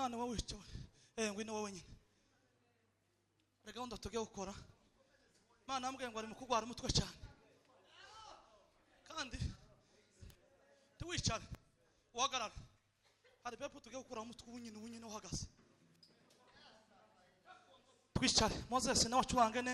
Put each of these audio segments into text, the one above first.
Mana wowe wicaye ngwino wowe nyine rega onda tugiye gukora Mana ambwiye ngo ari mu kugwara umutwe cyane kandi tuwicare uhagarara hari pepo tugiye gukora umutwe ubunyine uhagaze twicare Moses nawe acurangene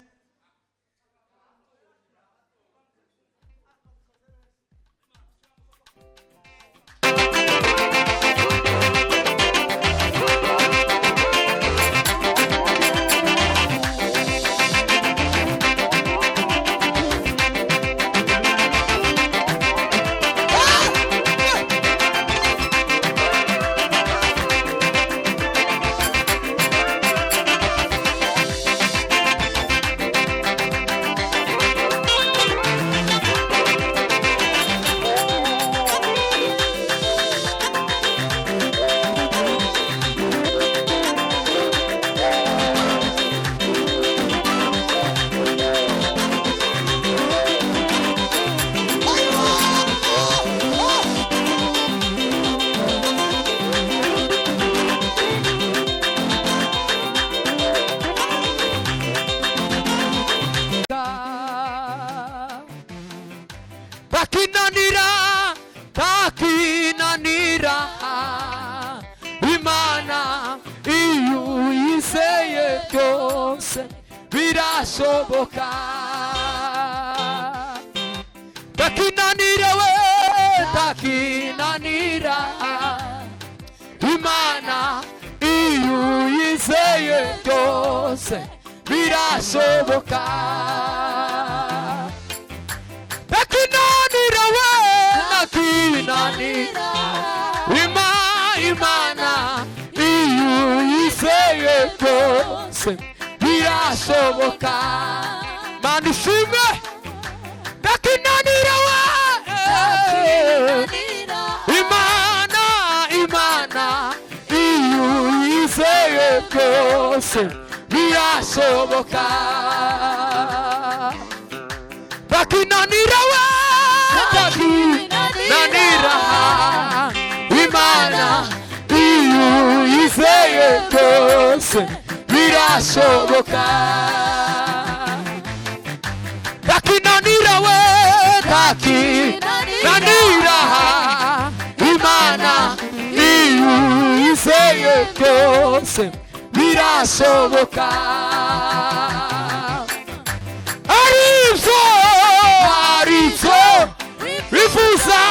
takinanira Imana iyo yizeye byose birashoboka takinanira we takinanira Imana iyo yizeye byose birashoboka takinanira we takinanira Imana iyo yizeye byose birashoboka Mana ishimwe takinanira we Imana iyo yizeye byose birashoboka takinanira we takinanira Imana iyo yizeye byose birashoboka takinanira we takinanira Imana iyo yizeye byose birashoboka aribyo bifuza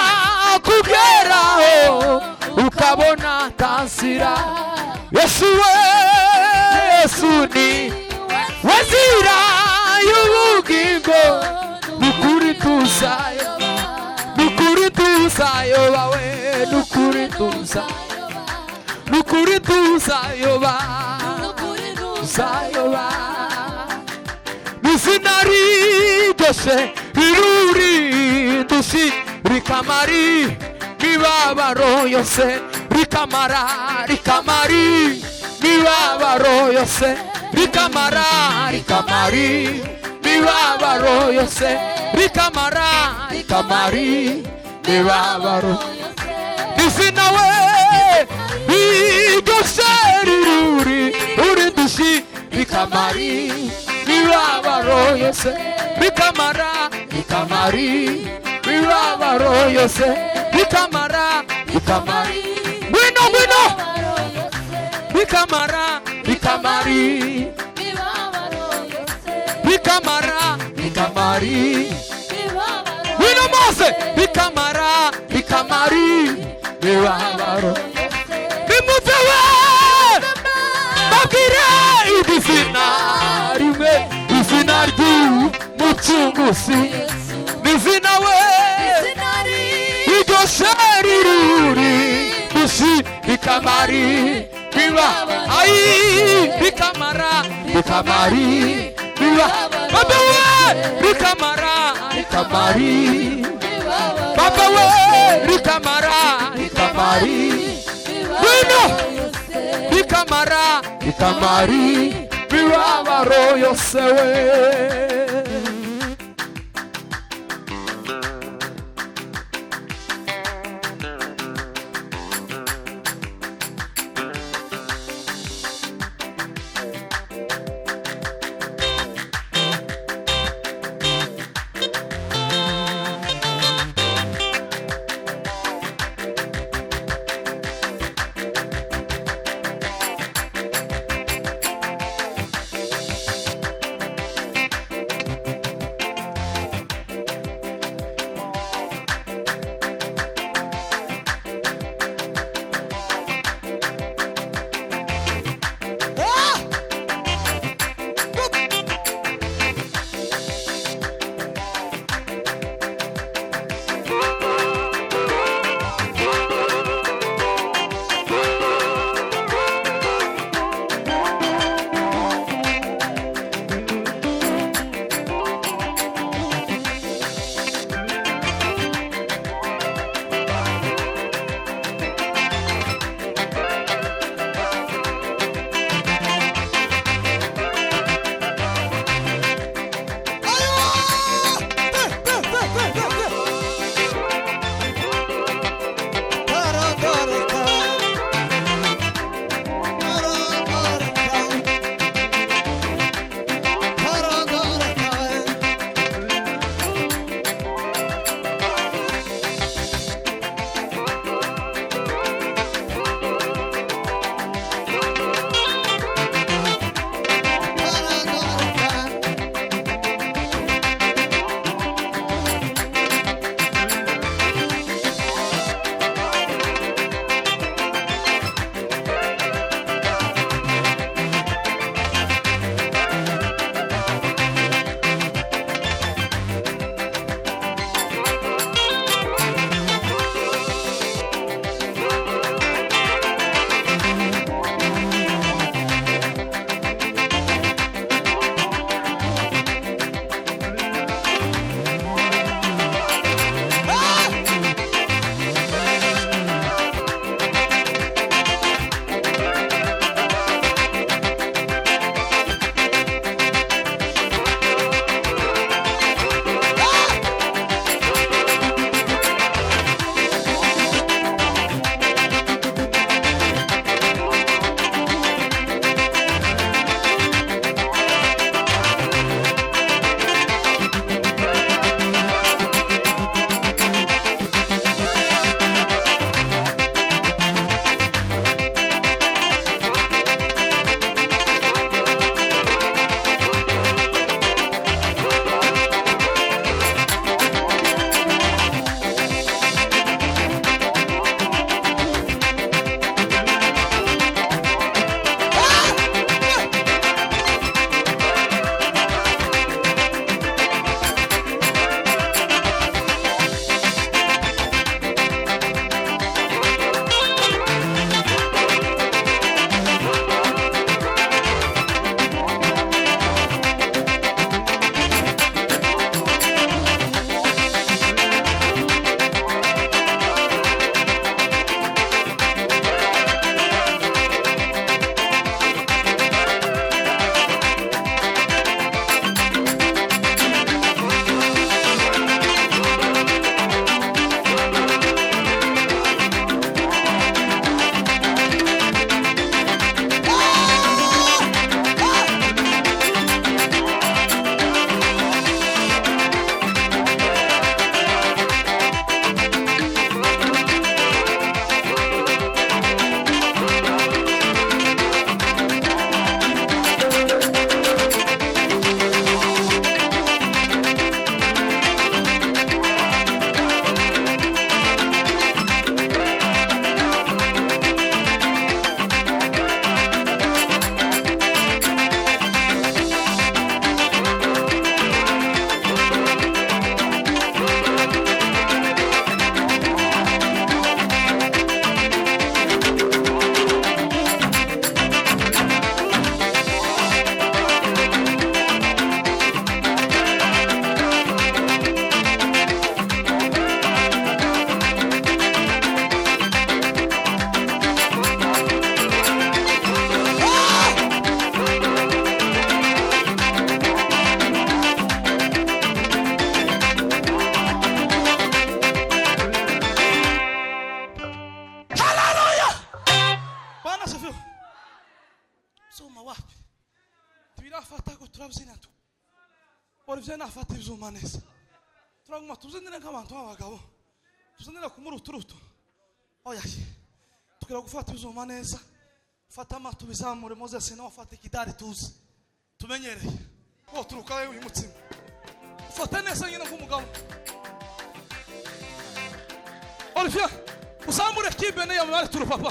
kugeraho ukabona tansira Yesu ni wazira y'ubugingo nukuri tuzayoba Nizinari dose iruri dushi rikamari mibabaro yose rikamari mibabaro yose rikamari mibabaro yose rikamari mibabaro Nizinawe idose iruri dushi rikamari mibabaro yose rikamari mibabaro yose rikamari Bueno rikamari Bueno Mose rikamari mibabaro Nimutewe bakira izina ry'umucunguzi Nizinawe iryo sheri ruri dushi rikamari rikamari Baba we rikamari Baba we rikamari Bueno rikamari mibabaro yose we Olivier nafata ivyuma neza turaguma tuzinire nk'abantu b'abagabo tuzinire kumuruturutu oya tukira gufata ivyuma neza fata amatu bizamure Moses nawe afata ikidari tuzi tumenyereye wo turuka wewe uyu mutsima fata neza nyine nk'umugabo Olivier uzamure kibene ya mwari turu papa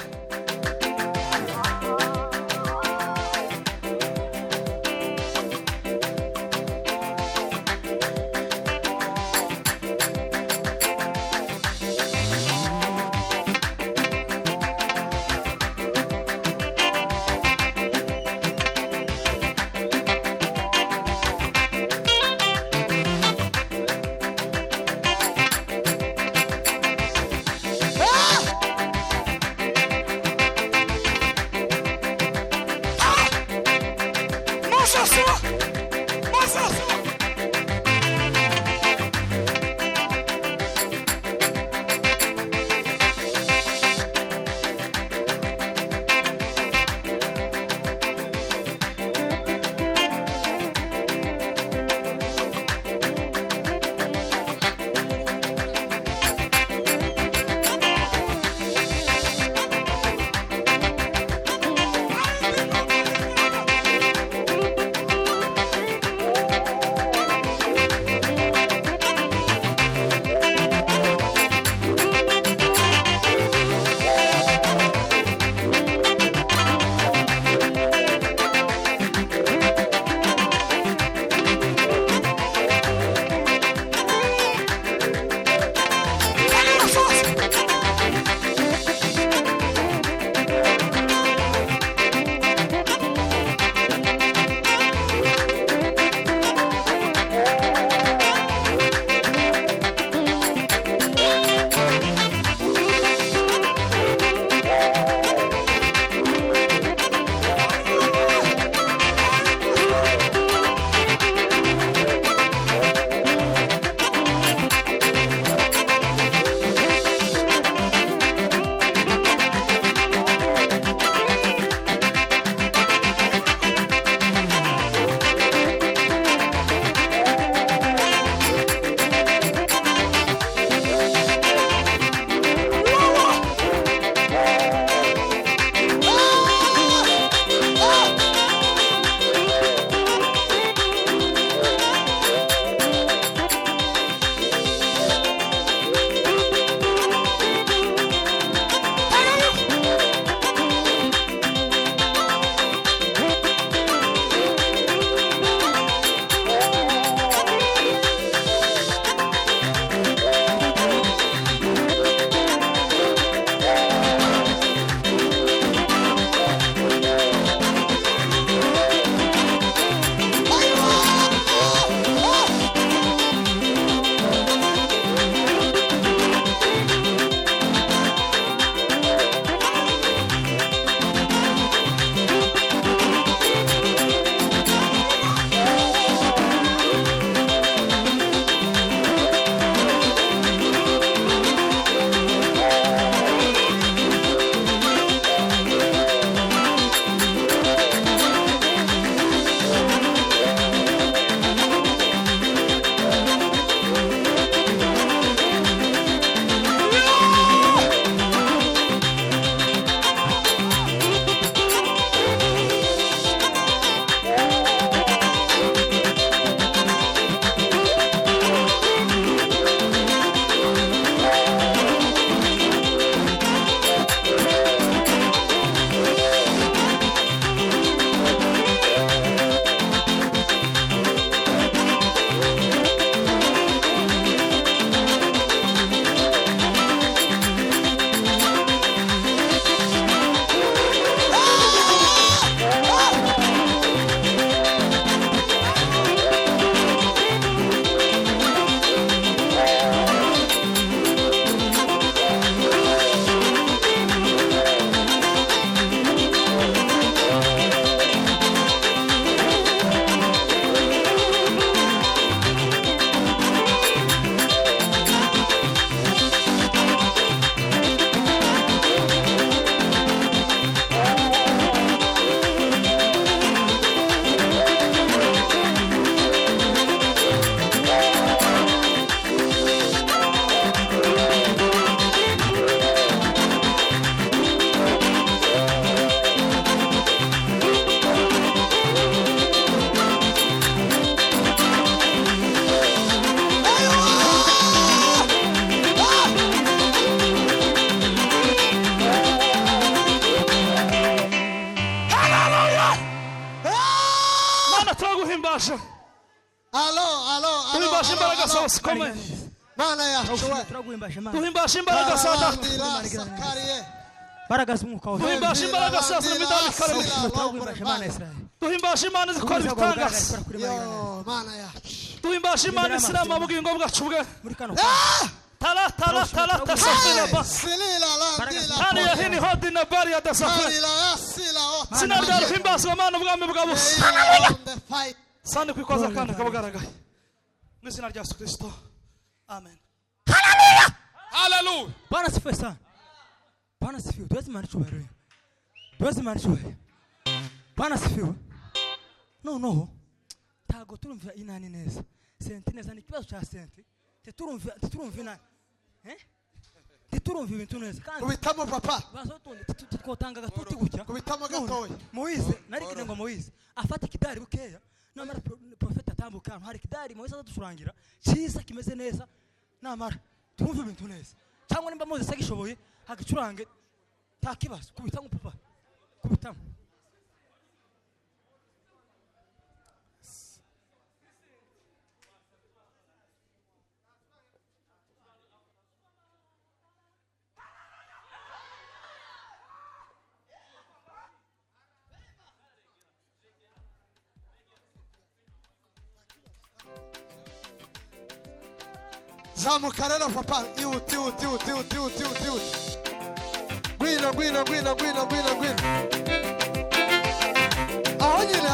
tuhimbaje tuhimbaje imbaraga zawe zikomeye Mana yacu we turaguhimbaje Mana tuhimbaje imbaraga za data imbaraga z'umwuka wawe tuhimbaje imbaraga za midali kareme turaguhimbaje Mana Israeli tuhimbaje imana zikora ibitangaza yo Mana yacu tuhimbaje imana isirama ubugingo bwacu bwe muri kano tala tasafina ba silila landila tani ya hini hodi na bari ya tasafina silila asila ota sinabdara himbazwa mana ubwami bwa busa on the fight sande kwikoza kandi kabugaragaye mu izina rya Yesu Kristo amen. Hallelujah. Bwana sifiwe sana. Bwana sifiwe. Tuwezi maana chuo. Tuwezi maana chuo. Bwana sifiwe. No. Tago turumvira inani neza. Senti neza ni kibazo cha senti. Turumvira nani? Turumvira ibintu neza. Kandi kubitamo papa bazotonde tukotanga gatuti gutya. kubitamo gatoya Moize narikine ngo Moize afata ikidari bukeya. Namara profeta tambuka hari ikidari Moize azadusurangira. Cyiza kimeze neza. Namara twumve ibintu neza cyangwa nimba Moses agishoboye hagicurange nta kibazo kubitamo papa kubitamo zamuka rero papa iuti gwina aho nyine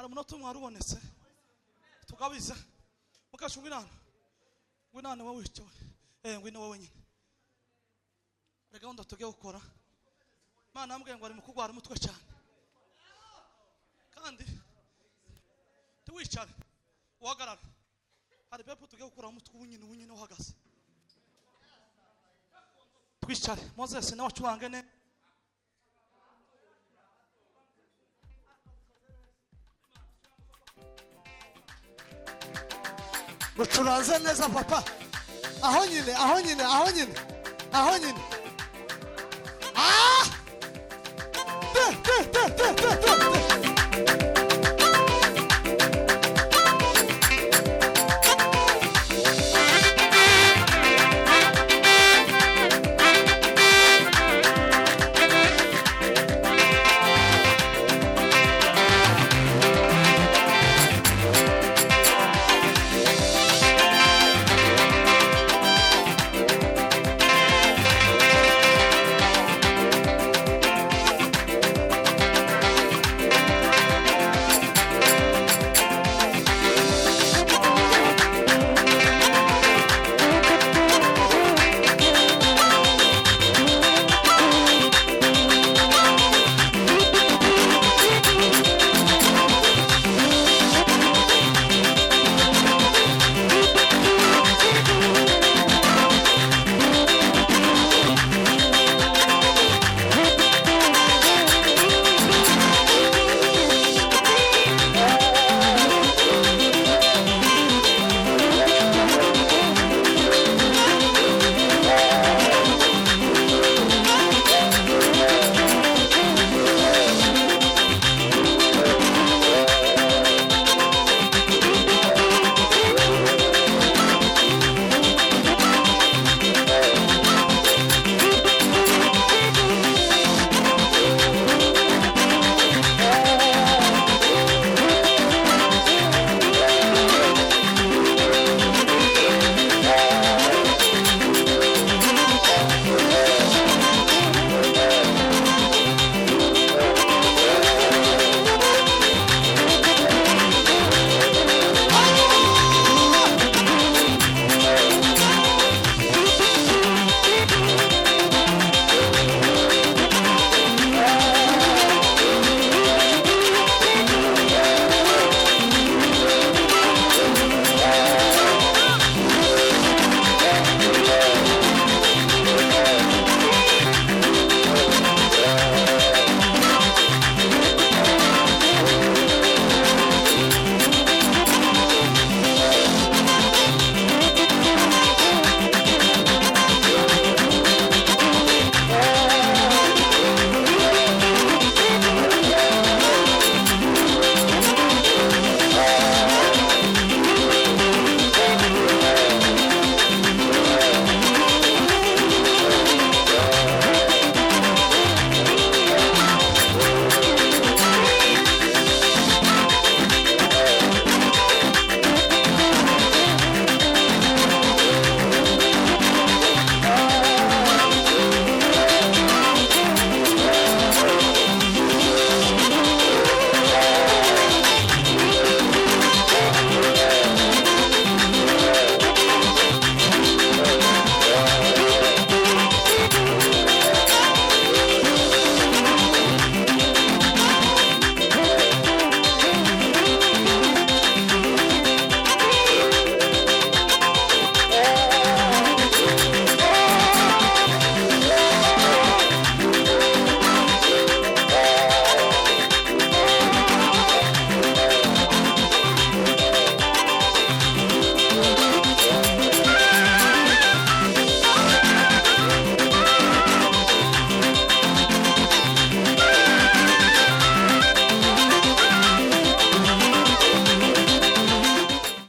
hari umunota umwe warubonetse tugabiza mukashunga inana ngwinane wowe wicaye ngwino wowe nyine reka gahunda tugiye gukora Imana yambwiye ngo ari mu kugwara umutwe cyane kandi tuwicare uhagarara hari pepo tugiye gukura umutwe ubunyine uhagaze twicare Moses nawe acurange ne mucuranze neza papa aho nyine ah